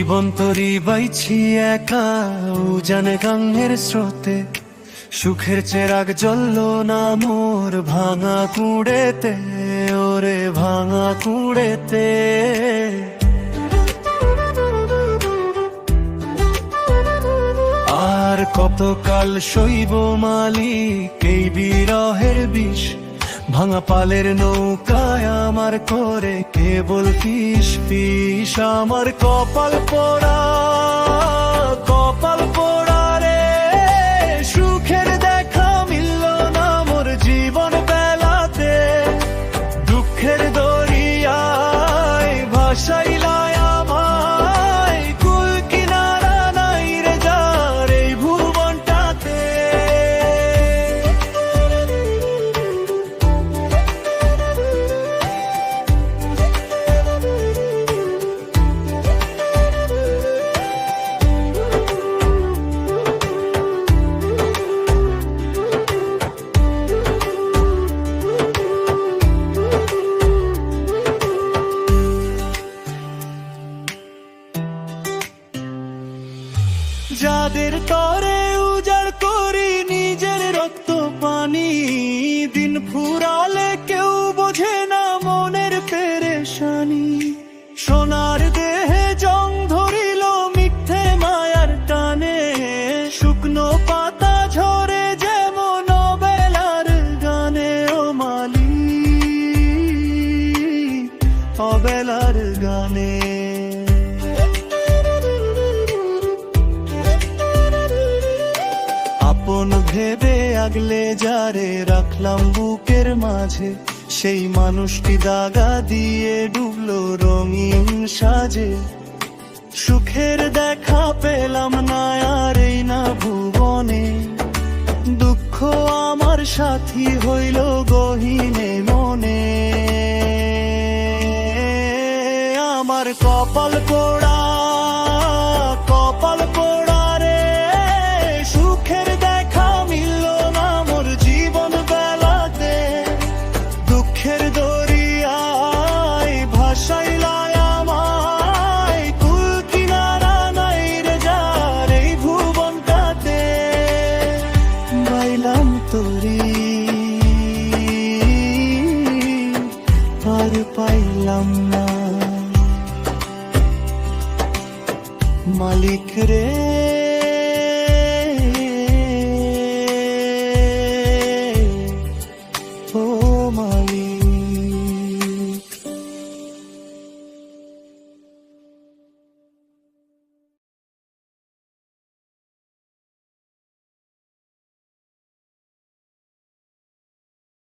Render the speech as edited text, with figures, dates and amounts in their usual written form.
জীবন তরি বাইছি একা উজান গাঙ্গের স্রোতে, সুখের চেরাগ জ্বলল না মোর ভাঙা কুড়েতে, ওরে ভাঙা কুড়েতে। আর কতকাল সইব মালিক এই বিরহের বিষ, ভাঙা পালের নৌকায় আমার করে কেবল ফিস ফিস। আমার কপাল পোড়া, কপাল পোড়া রে, সুখের দেখা মিলল না মোর জীবন বেলাতে। দুঃখের দরিয়ায় ভাসাইলায় আমায়, কুল কিনারা নাই রে যার এই ভুবনটাতে। যাদের তরে উজাড় করি নিজের রক্ত পানি, দিন ফুরালে কেউ বোঝে না মনের পেরেশানি। সোনার দেহে জং ধরিল মিথ্যে মায়ার টানে, শুকনো পাতা ঝরে যেমন অবেলার গানে। ও মালি অবেলার গানে। আপন ভেবে আগলে যারে রাখলাম বুকের মাঝে, সেই মানুষটি দাগা দিয়ে ডুবলো রঙিন সাজে। সুখের দেখা পেলাম না আর এই না ভুবনে, দুঃখ আমার সাথী হইল গহীনে মনে। আমার কপাল পোড়া, কপাল পোড়া রে, সুখের দেখা মিলল না মোর জীবন বেলাতে। দুঃখের দরিয়ায় ভাসাইলায় আমায়, কুল কিনারা নাই রে যার এই ভুবনটাতে। বাইলাম তরি আর পাইলাম না মালিক রে। ও মালিক।